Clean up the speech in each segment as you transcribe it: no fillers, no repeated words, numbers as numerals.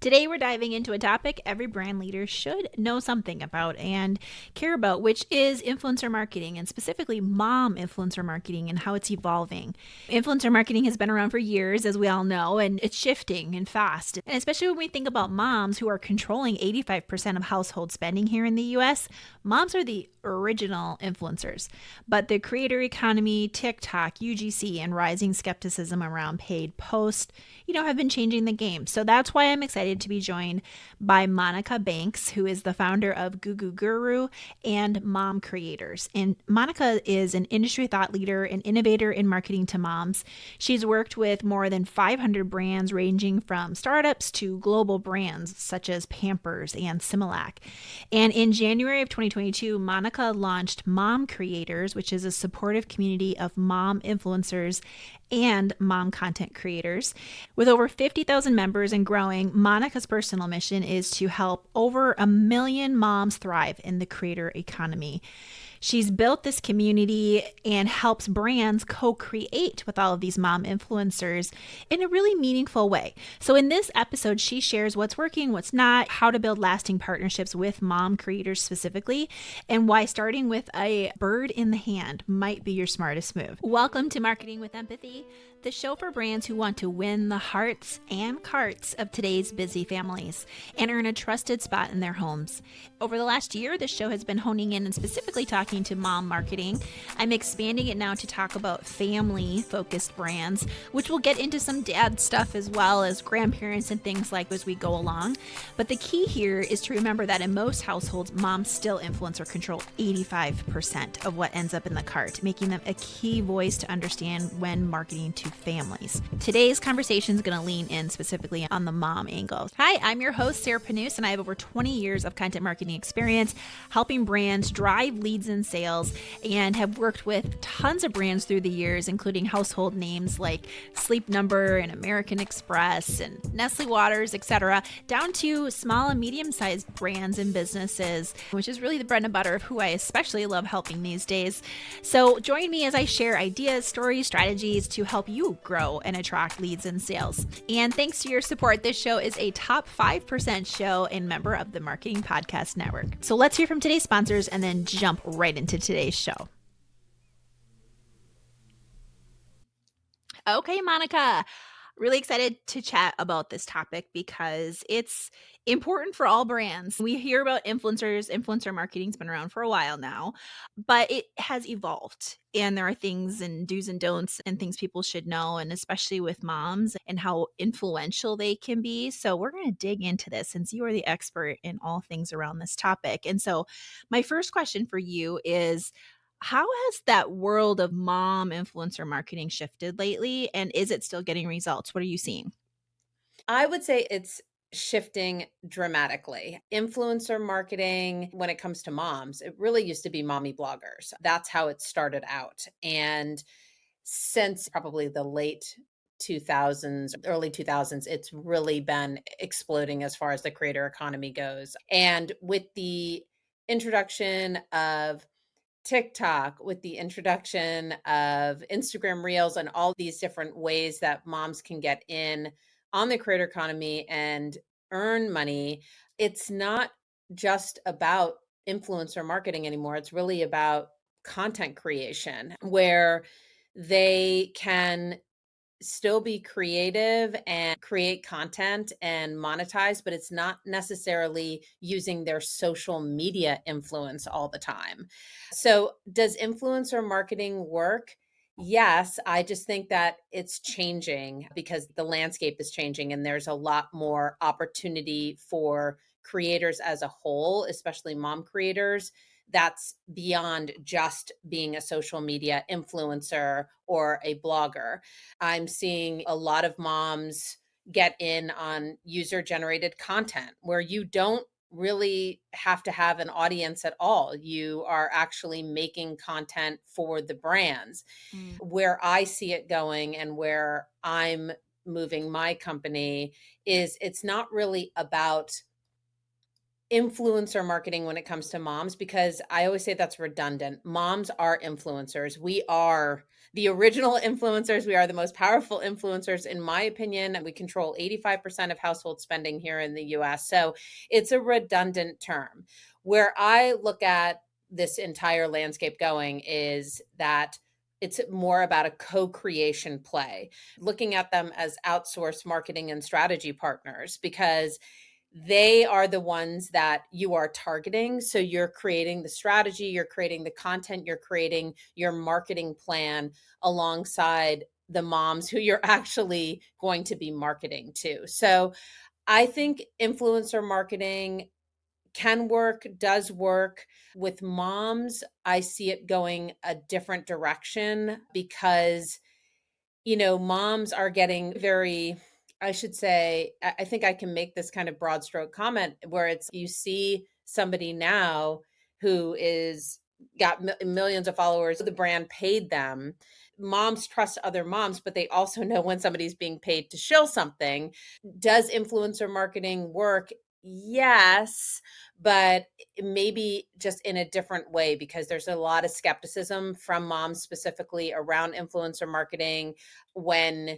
Today, we're diving into a topic every brand leader should know something about and care about, which is influencer marketing, and specifically mom influencer marketing and how it's evolving. Influencer marketing has been around for years, as we all know, and it's shifting and fast. And especially when we think about moms who are controlling 85% of household spending here in the US, moms are the original influencers. But the creator economy, TikTok, UGC, and rising skepticism around paid posts, have been changing the game. So that's why I'm excited to be joined by Monica Banks, who is the founder of Gugu and Mom Creators. And Monica is an industry thought leader and innovator in marketing to moms. She's worked with more than 500 brands ranging from startups to global brands such as Pampers and Similac. And in January of 2022, Monica launched Mom Creators, which is a supportive community of mom influencers and mom content creators. With over 50,000 members and growing, Monica's personal mission is to help over 1 million moms thrive in the creator economy. She's built this community and helps brands co-create with all of these mom influencers in a really meaningful way. So in this episode, she shares what's working, what's not, how to build lasting partnerships with mom creators specifically, and why starting with a bird in the hand might be your smartest move. Welcome to Marketing with Empathy, the show for brands who want to win the hearts and carts of today's busy families and earn a trusted spot in their homes. Over the last year, this show has been honing in and specifically talking to mom marketing. I'm expanding it now to talk about family-focused brands, which we'll get into some dad stuff as well as grandparents and things like as we go along. But the key here is to remember that in most households, moms still influence or control 85% of what ends up in the cart, making them a key voice to understand when marketing to families. Today's conversation is going to lean in specifically on the mom angle. Hi, I'm your host, Sarah Panus, and I have over 20 years of content marketing experience helping brands drive leads and sales, and have worked with tons of brands through the years, including household names like Sleep Number and American Express and Nestle Waters, etc., down to small and medium-sized brands and businesses, which is really the bread and butter of who I especially love helping these days. So join me as I share ideas, stories, strategies to help you grow and attract leads and sales. And thanks to your support, this show is a top 5% show and member of the Marketing Podcast Network. So let's hear from today's sponsors and then jump right into today's show. Okay, Monica, really excited to chat about this topic because it's important for all brands. We hear about influencers. Influencer marketing's been around for a while now, but it has evolved. And there are things and do's and don'ts and things people should know, and especially with moms and how influential they can be. So we're going to dig into this since you are the expert in all things around this topic. And so my first question for you is, how has that world of mom influencer marketing shifted lately? And is it still getting results? What are you seeing? I would say it's shifting dramatically. Influencer marketing, when it comes to moms, it really used to be mommy bloggers. That's how it started out. And since probably the late 2000s, early 2000s, it's really been exploding as far as the creator economy goes. And with the introduction of TikTok, with the introduction of Instagram Reels and all these different ways that moms can get in on the creator economy and earn money, it's not just about influencer marketing anymore. It's really about content creation where they can still be creative and create content and monetize, but it's not necessarily using their social media influence all the time. So, does influencer marketing work? Yes, I just think that it's changing because the landscape is changing and there's a lot more opportunity for creators as a whole, especially mom creators, that's beyond just being a social media influencer or a blogger. I'm seeing a lot of moms get in on user generated content where you don't really have to have an audience at all. You are actually making content for the brands. Mm. Where I see it going and where I'm moving my company is it's not really about influencer marketing when it comes to moms because I always say that's redundant. Moms are influencers. We are the original influencers. We are the most powerful influencers, in my opinion, and we control 85% of household spending here in the US. So it's a redundant term. Where I look at this entire landscape going is that it's more about a co-creation play, looking at them as outsourced marketing and strategy partners, because they are the ones that you are targeting. So you're creating the strategy, you're creating the content, you're creating your marketing plan alongside the moms who you're actually going to be marketing to. So I think influencer marketing can work, does work. With moms, I see it going a different direction because moms are getting very, I should say, I think I can make this kind of broad stroke comment where it's you see somebody now who is got millions of followers, the brand paid them. Moms trust other moms, but they also know when somebody's being paid to shill something. Does influencer marketing work? Yes, but maybe just in a different way, because there's a lot of skepticism from moms specifically around influencer marketing when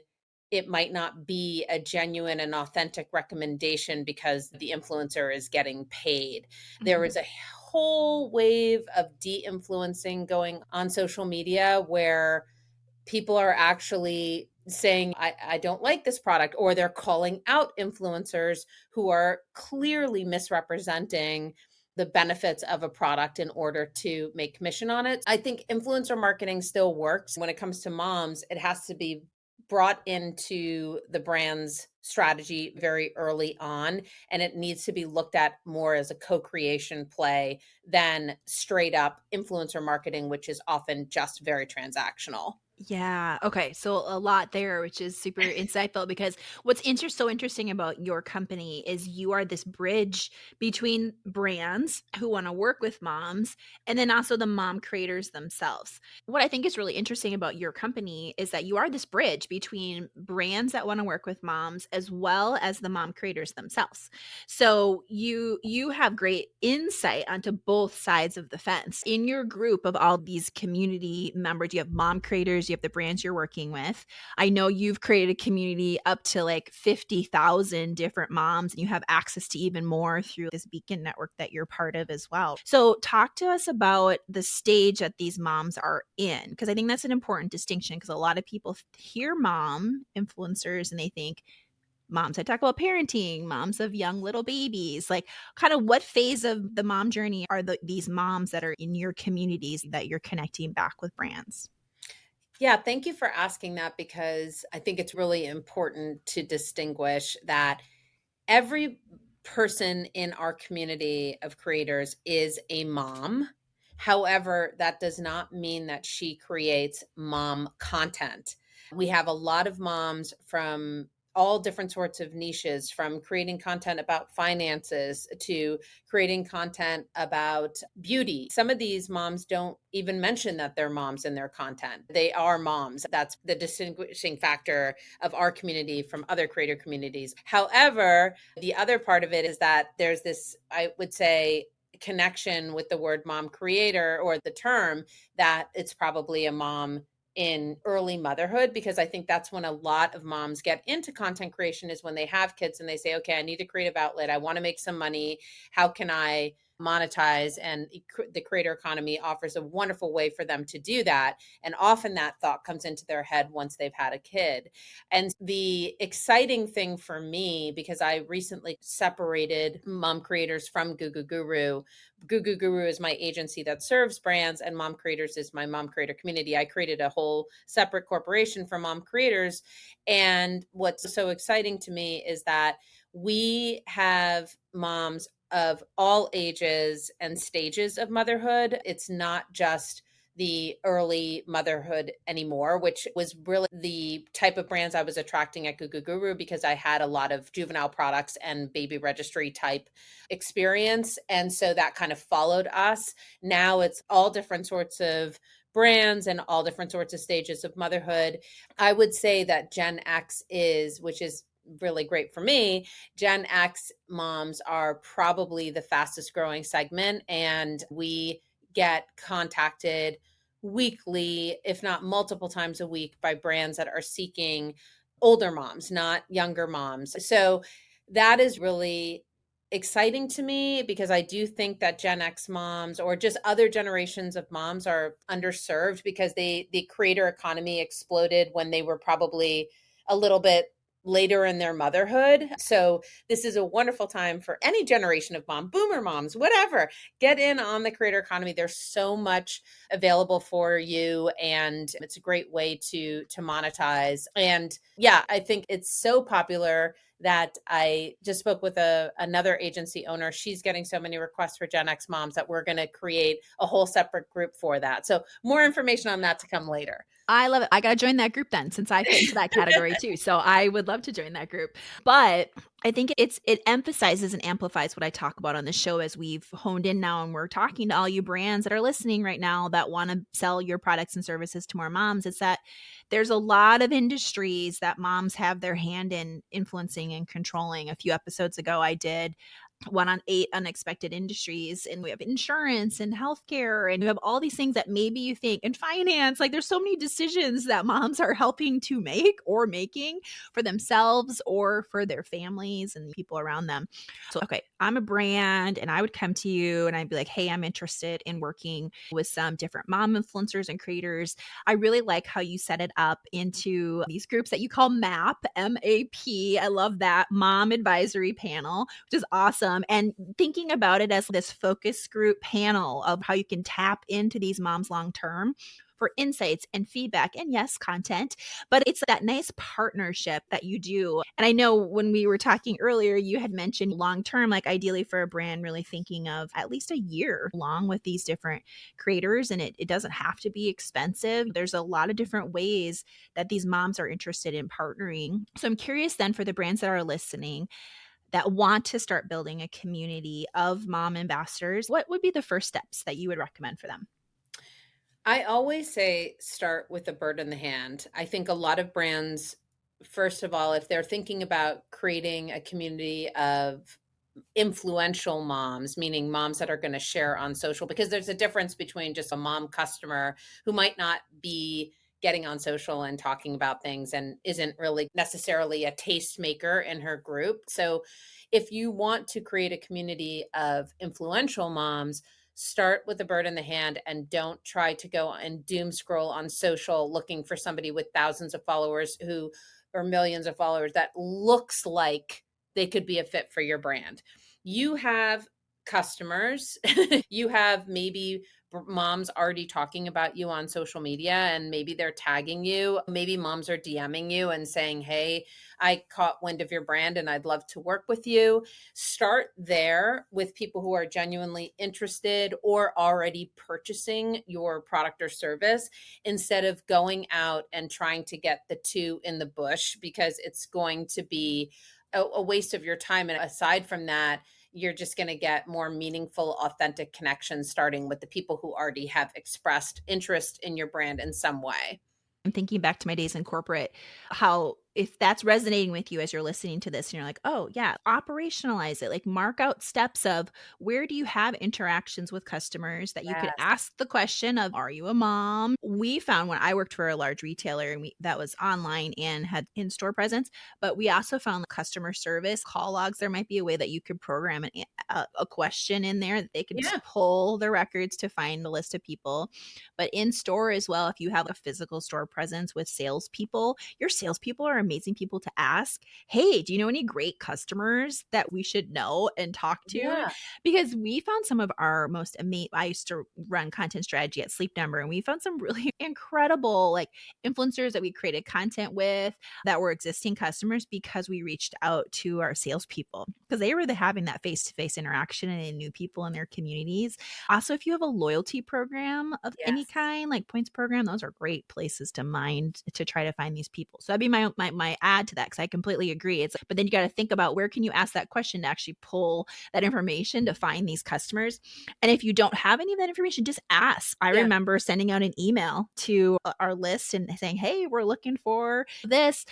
it might not be a genuine and authentic recommendation because the influencer is getting paid. There Mhm. is a whole wave of de-influencing going on social media where people are actually saying, I don't like this product, or they're calling out influencers who are clearly misrepresenting the benefits of a product in order to make commission on it. I think influencer marketing still works. When it comes to moms, it has to be brought into the brand's strategy very early on, and it needs to be looked at more as a co-creation play than straight up influencer marketing, which is often just very transactional. Yeah. Okay. So a lot there, which is super insightful because what's so interesting about your company is you are this bridge between brands who want to work with moms and then also the mom creators themselves. What I think is really interesting about your company is that you are this bridge between brands that want to work with moms as well as the mom creators themselves. So you have great insight onto both sides of the fence. In your group of all these community members, you have mom creators, you have the brands you're working with. I know you've created a community up to like 50,000 different moms, and you have access to even more through this beacon network that you're part of as well. So talk to us about the stage that these moms are in, because I think that's an important distinction, because a lot of people hear mom influencers and they think moms that talk about parenting, moms of young little babies. Like, kind of what phase of the mom journey are these moms that are in your communities that you're connecting back with brands? Yeah, thank you for asking that, because I think it's really important to distinguish that every person in our community of creators is a mom. However, that does not mean that she creates mom content. We have a lot of moms from all different sorts of niches, from creating content about finances to creating content about beauty. Some of these moms don't even mention that they're moms in their content. They are moms. That's the distinguishing factor of our community from other creator communities. However, the other part of it is that there's this, I would say, connection with the word mom creator, or the term, that it's probably a mom in early motherhood, because I think that's when a lot of moms get into content creation, is when they have kids and they say, okay, I need a creative outlet. I want to make some money. How can I monetize? And the creator economy offers a wonderful way for them to do that. And often that thought comes into their head once they've had a kid. And the exciting thing for me, because I recently separated mom creators from Gugu Guru. Gugu Guru is my agency that serves brands, and Mom Creators is my mom creator community. I created a whole separate corporation for mom creators. And what's so exciting to me is that we have moms of all ages and stages of motherhood. It's not just the early motherhood anymore, which was really the type of brands I was attracting at Gugu Guru, because I had a lot of juvenile products and baby registry type experience. And so that kind of followed us. Now it's all different sorts of brands and all different sorts of stages of motherhood. I would say that Gen X is, which is really great for me, Gen X moms are probably the fastest growing segment. And we get contacted weekly, if not multiple times a week, by brands that are seeking older moms, not younger moms. So that is really exciting to me because I do think that Gen X moms or just other generations of moms are underserved because the creator economy exploded when they were probably a little bit later in their motherhood. So this is a wonderful time for any generation of mom, boomer moms, whatever. Get in on the creator economy. There's so much available for you and it's a great way to monetize. And yeah, I think it's so popular that I just spoke with another agency owner. She's getting so many requests for Gen X moms that we're going to create a whole separate group for that. So more information on that to come later. I love it. I gotta join that group then since I fit into that category too. So I would love to join that group. But I think it emphasizes and amplifies what I talk about on the show as we've honed in now and we're talking to all you brands that are listening right now that want to sell your products and services to more moms. It's that there's a lot of industries that moms have their hand in influencing and controlling. A few episodes ago, I did one on 8 unexpected industries, and we have insurance and healthcare, and we have all these things that maybe you think, and finance, like there's so many decisions that moms are helping to make or making for themselves or for their families and the people around them. So, okay, I'm a brand and I would come to you and I'd be like, hey, I'm interested in working with some different mom influencers and creators. I really like how you set it up into these groups that you call MAP, MAP. I love that, Mom Advisory Panel, which is awesome. And thinking about it as this focus group panel of how you can tap into these moms long term for insights and feedback and yes, content, but it's that nice partnership that you do. And I know when we were talking earlier, you had mentioned long term, like ideally for a brand, really thinking of at least a year long with these different creators. And it doesn't have to be expensive. There's a lot of different ways that these moms are interested in partnering. So I'm curious then for the brands that are listening that want to start building a community of mom ambassadors, what would be the first steps that you would recommend for them? I always say start with a bird in the hand. I think a lot of brands, first of all, if they're thinking about creating a community of influential moms, meaning moms that are going to share on social, because there's a difference between just a mom customer who might not be getting on social and talking about things and isn't really necessarily a tastemaker in her group. So if you want to create a community of influential moms, start with a bird in the hand and don't try to go and doom scroll on social looking for somebody with thousands of followers who or millions of followers that looks like they could be a fit for your brand. You have customers, you have maybe moms already talking about you on social media and maybe they're tagging you. Maybe moms are DMing you and saying, hey, I caught wind of your brand and I'd love to work with you. Start there with people who are genuinely interested or already purchasing your product or service instead of going out and trying to get the two in the bush because it's going to be a waste of your time. And aside from that, you're just going to get more meaningful, authentic connections starting with the people who already have expressed interest in your brand in some way. I'm thinking back to my days in corporate, how if that's resonating with you as you're listening to this and you're like, oh, yeah, operationalize it. Like mark out steps of where do you have interactions with customers that you could Yes. ask the question of, are you a mom? We found when I worked for a large retailer and that was online and had in-store presence, but we also found customer service call logs. There might be a way that you could program a question in there that they could Yeah. just pull the records to find the list of people. But in store as well, if you have a physical store presence with salespeople, your salespeople are amazing people to ask, hey, do you know any great customers that we should know and talk to? Yeah. Because we found some of our most amazing, I used to run content strategy at Sleep Number, and we found some really incredible like influencers that we created content with that were existing customers because we reached out to our salespeople because they were having that face-to-face interaction and they knew people in their communities. Also, if you have a loyalty program of any Yes. kind, like points program, those are great places to mind to try to find these people. So that'd be my add to that because I completely agree. It's but then you got to think about where can you ask that question to actually pull that information to find these customers. And if you don't have any of that information, just ask. I Yeah. remember sending out an email to our list and saying, "Hey, we're looking for this.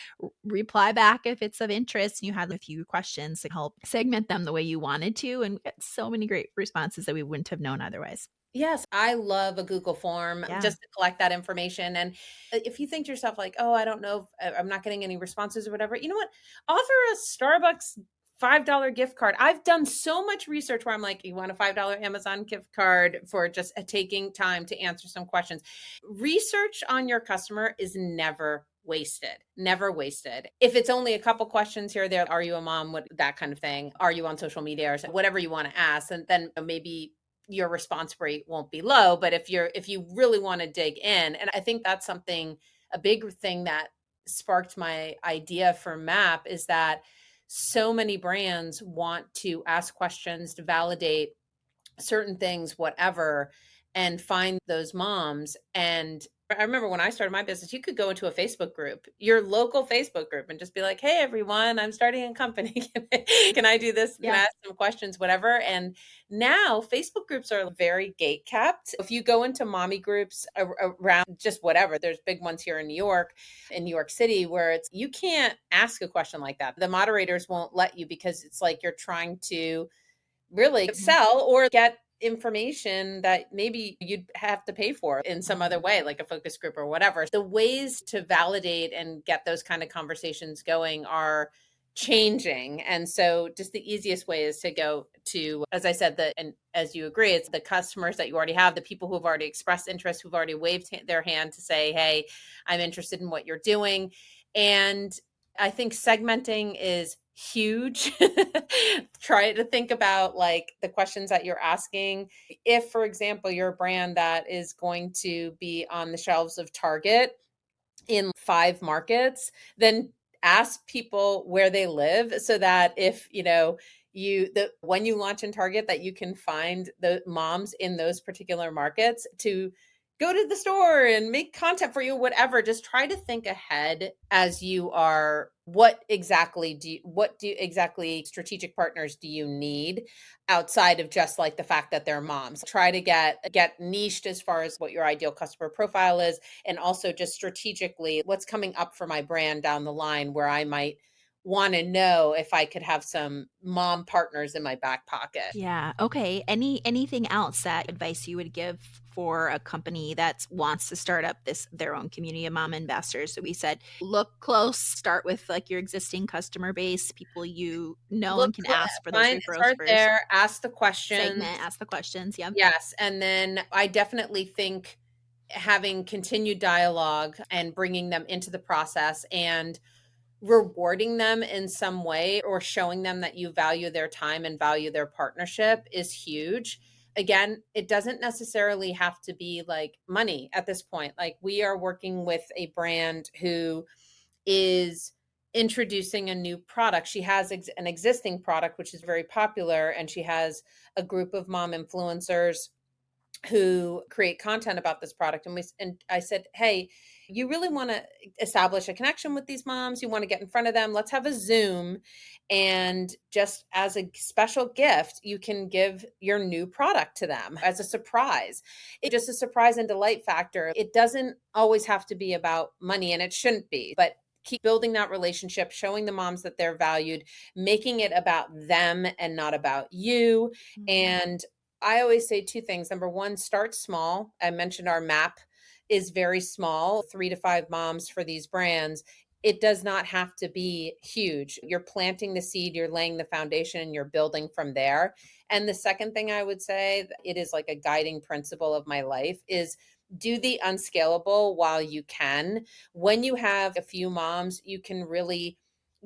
Reply back if it's of interest." And you have a few questions to help segment them the way you wanted to, and we got so many great responses that we wouldn't have known otherwise. Yes, I love a Google form Yeah. just to collect that information. And if you think to yourself, like, oh, I don't know if I'm not getting any responses or whatever, you know what? Offer a Starbucks $5 gift card. I've done so much research where I'm like, you want a $5 Amazon gift card for just taking time to answer some questions. Research on your customer is never wasted, never wasted. If it's only a couple questions here or there, are you a mom? What that kind of thing. Are you on social media or whatever you want to ask? And then maybe your response rate won't be low. But if you really want to dig in, and I think that's something, a big thing that sparked my idea for map is that so many brands want to ask questions to validate certain things, whatever, and find those moms. And I remember when I started my business, you could go into a Facebook group, your local Facebook group, and just be like, hey, everyone, I'm starting a company. Can I do this? Can I Yeah. ask some questions? Whatever. And now Facebook groups are very gate kept. If you go into mommy groups around just whatever, there's big ones here in New York City, where it's, you can't ask a question like that. The moderators won't let you because it's like you're trying to really Mhm. sell or get information that maybe you'd have to pay for in some other way, like a focus group or whatever. The ways to validate and get those kind of conversations going are changing. And so just the easiest way is to go to, as I said, and as you agree, it's the customers that you already have, the people who've already expressed interest, who've already waved their hand to say, hey, I'm interested in what you're doing. And I think segmenting is huge. Try to think about like the questions that you're asking. If, for example, you're a brand that is going to be on the shelves of Target in 5 markets, then ask people where they live so that if, when you launch in Target, that you can find the moms in those particular markets to go to the store and make content for you, whatever. Just try to think ahead as you are, what do exactly strategic partners do you need outside of just like the fact that they're moms. Try to get niched as far as what your ideal customer profile is, and also just strategically what's coming up for my brand down the line where I might want to know if I could have some mom partners in my back pocket. Yeah. Okay. Anything else that advice you would give for a company that wants to start up their own community of mom investors? So we said look close, start with like your existing customer base, people you know Look, and can ask for those find, referrals start first. there, ask the questions. Segment, ask the questions. Yep. Yes, and then I definitely think having continued dialogue and bringing them into the process and rewarding them in some way or showing them that you value their time and value their partnership is huge. Again, it doesn't necessarily have to be like money at this point. Like we are working with a brand who is introducing a new product. She has an existing product which is very popular, and she has a group of mom influencers who create content about this product. And I said, hey, you really want to establish a connection with these moms, you want to get in front of them, let's have a Zoom, and just as a special gift you can give your new product to them as a surprise. It's just a surprise and delight factor. It doesn't always have to be about money, and it shouldn't be, but keep building that relationship, showing the moms that they're valued, making it about them and not about you. Mhm. And I always say 2 things. Number 1, start small. I mentioned our map is very small, 3 to 5 moms for these brands. It does not have to be huge. You're planting the seed, you're laying the foundation, and you're building from there. And the second thing I would say, it is like a guiding principle of my life, is do the unscalable while you can. When you have a few moms, you can really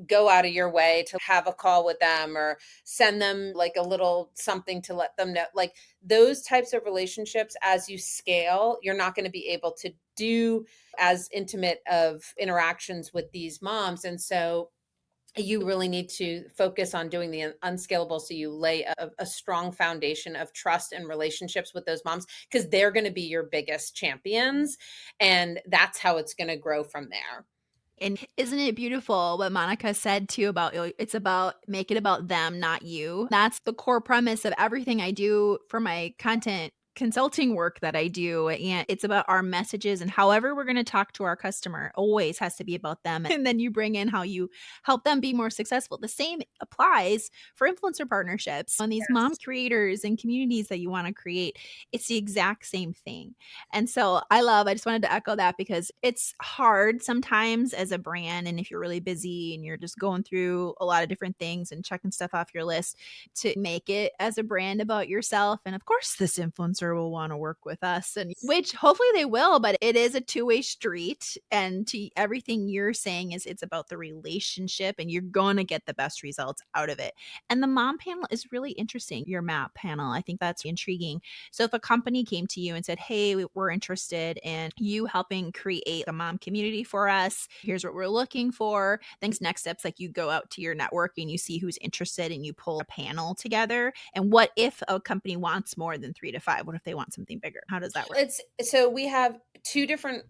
go out of your way to have a call with them or send them like a little something to let them know, like those types of relationships. As you scale, you're not going to be able to do as intimate of interactions with these moms, and so you really need to focus on doing the unscalable, so you lay a strong foundation of trust and relationships with those moms, because they're going to be your biggest champions, and that's how it's going to grow from there. And isn't it beautiful what Monica said too about it's about make it about them, not you. That's the core premise of everything I do for my content consulting work that I do, and it's about our messages and however we're going to talk to our customer always has to be about them. And then you bring in how you help them be more successful. The same applies for influencer partnerships on these mom Yes. creators and communities that you want to create. It's the exact same thing. And so I just wanted to echo that because it's hard sometimes as a brand. And if you're really busy and you're just going through a lot of different things and checking stuff off your list, to make it as a brand about yourself. And of course, this influencer will want to work with us, and which hopefully they will, but it is a two-way street. And to everything you're saying is it's about the relationship and you're going to get the best results out of it. And the mom panel is really interesting. Your map panel, I think that's intriguing. So if a company came to you and said, hey, we're interested in you helping create a mom community for us, here's what we're looking for, then next steps, like you go out to your network and you see who's interested and you pull a panel together. And what if a company wants more than 3 to 5? What if they want something bigger? How does that work? It's so we have two different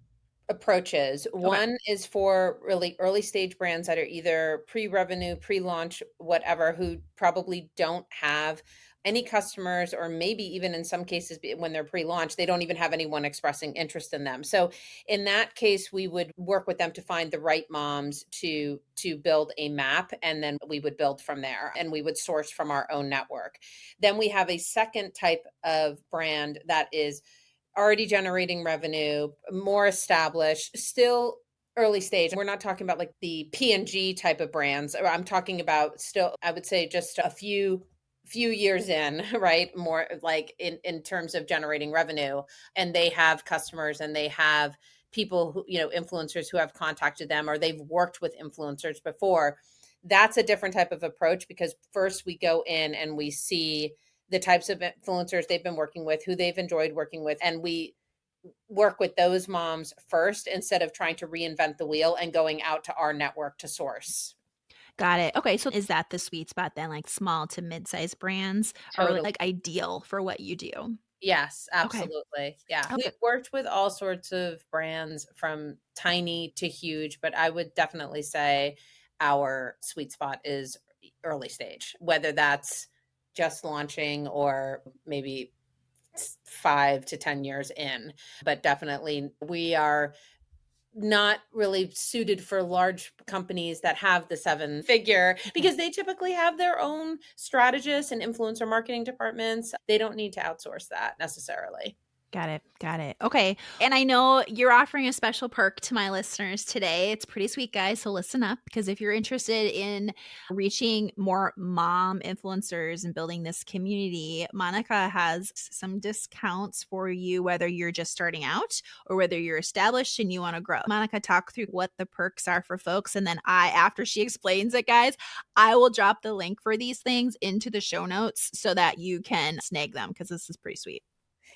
approaches. Okay. One is for really early stage brands that are either pre-revenue, pre-launch, whatever, who probably don't have any customers, or maybe even in some cases when they're pre-launch, they don't even have anyone expressing interest in them. So in that case, we would work with them to find the right moms to build a map, and then we would build from there, and we would source from our own network. Then we have a second type of brand that is already generating revenue, more established, still early stage. We're not talking about like the P&G type of brands. I'm talking about still, I would say just a few years in, right? More like in terms of generating revenue, and they have customers and they have people who, influencers who have contacted them, or they've worked with influencers before. That's a different type of approach, because first we go in and we see the types of influencers they've been working with, who they've enjoyed working with, and we work with those moms first instead of trying to reinvent the wheel and going out to our network to source. Got it. Okay. So is that the sweet spot then? Like small to mid-sized brands are really Totally. like ideal for what you do. Yes, Okay. absolutely. Yeah. We've Okay. worked with all sorts of brands from tiny to huge, but I would definitely say our sweet spot is early stage, whether that's just launching or maybe 5 to 10 years in. But definitely we are not really suited for large companies that have the seven figure, because they typically have their own strategists and influencer marketing departments. They don't need to outsource that necessarily. Got it. Got it. Okay. And I know you're offering a special perk to my listeners today. It's pretty sweet, guys. So listen up, because if you're interested in reaching more mom influencers and building this community, Monica has some discounts for you, whether you're just starting out or whether you're established and you want to grow. Monica, talk through what the perks are for folks. And then after she explains it, guys, I will drop the link for these things into the show notes so that you can snag them, because this is pretty sweet.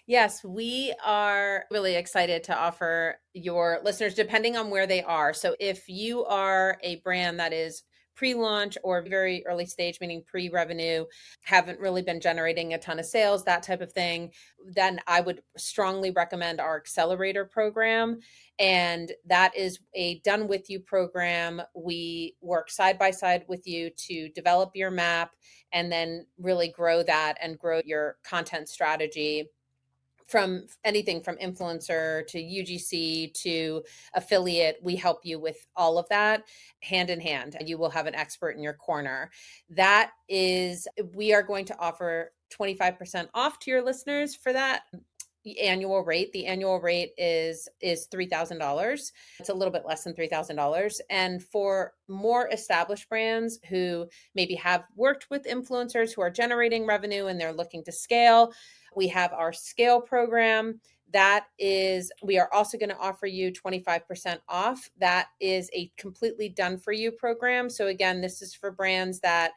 Yes, we are really excited to offer your listeners, depending on where they are. So if you are a brand that is pre-launch or very early stage, meaning pre-revenue, haven't really been generating a ton of sales, that type of thing, then I would strongly recommend our accelerator program. And that is a done with you program. We work side by side with you to develop your map and then really grow that and grow your content strategy, from anything from influencer to UGC to affiliate. We help you with all of that hand in hand, and you will have an expert in your corner. That is, we are going to offer 25% off to your listeners for that annual rate. The annual rate is $3,000. It's a little bit less than $3,000. And for more established brands who maybe have worked with influencers who are generating revenue and they're looking to scale, we have our scale program. That is, we are also going to offer you 25% off. That is a completely done for you program. So again, this is for brands that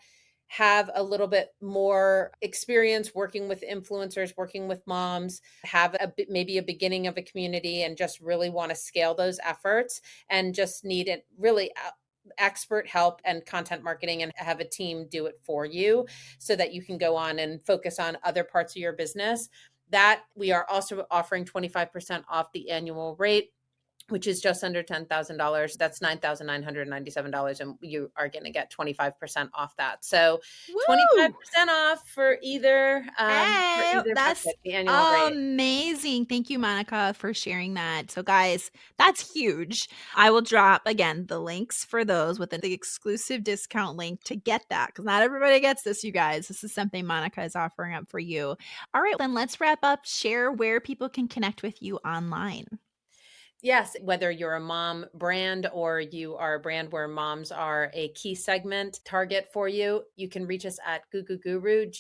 have a little bit more experience working with influencers, working with moms, have maybe a beginning of a community, and just really want to scale those efforts and just need it really expert help and content marketing, and have a team do it for you so that you can go on and focus on other parts of your business. That we are also offering 25% off the annual rate. which is just under $10,000. That's $9,997, and you are going to get 25% off that. So Woo! 25% off for Hey, either that's bucket, the annual rate. amazing. Thank you, Monica, for sharing that. So, guys, that's huge. I will drop again the links for those with the exclusive discount link to get that because not everybody gets this, you guys. This is something Monica is offering up for you. All right, then let's wrap up. Share where people can connect with you online. Yes, whether you're a mom brand or you are a brand where moms are a key segment target for you, you can reach us at Guguguru,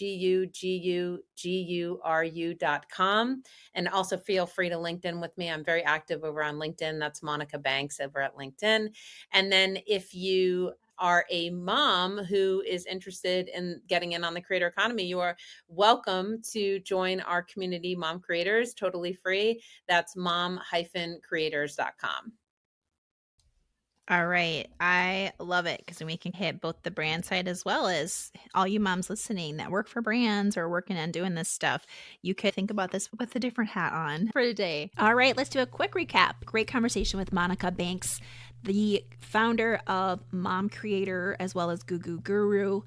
GUGUGURU.com. And also feel free to LinkedIn with me. I'm very active over on LinkedIn. That's Monica Banks over at LinkedIn. And then if you are a mom who is interested in getting in on the creator economy, you are welcome to join our community, Mom Creators, totally free. That's mom-creators.com. All right. I love it because we can hit both the brand side as well as all you moms listening that work for brands or working on doing this stuff. You could think about this with a different hat on for today. All right. Let's do a quick recap. Great conversation with Monica Banks, the founder of Mom Creator as well as Gugu Guru.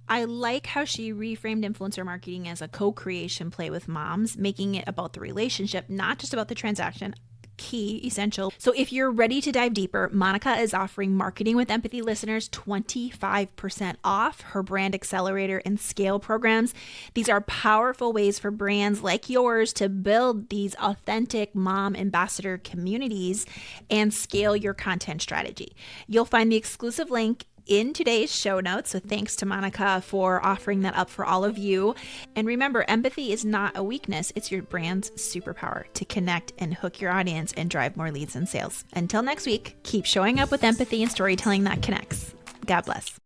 I like how she reframed influencer marketing as a co creation play with moms, making it about the relationship, not just about the transaction. Key, essential. So if you're ready to dive deeper, Monica is offering Marketing with Empathy listeners 25% off her brand accelerator and scale programs. These are powerful ways for brands like yours to build these authentic mom ambassador communities and scale your content strategy. You'll find the exclusive link in today's show notes. So thanks to Monica for offering that up for all of you. And remember, empathy is not a weakness. It's your brand's superpower to connect and hook your audience and drive more leads and sales. Until next week, keep showing up with empathy and storytelling that connects. God bless.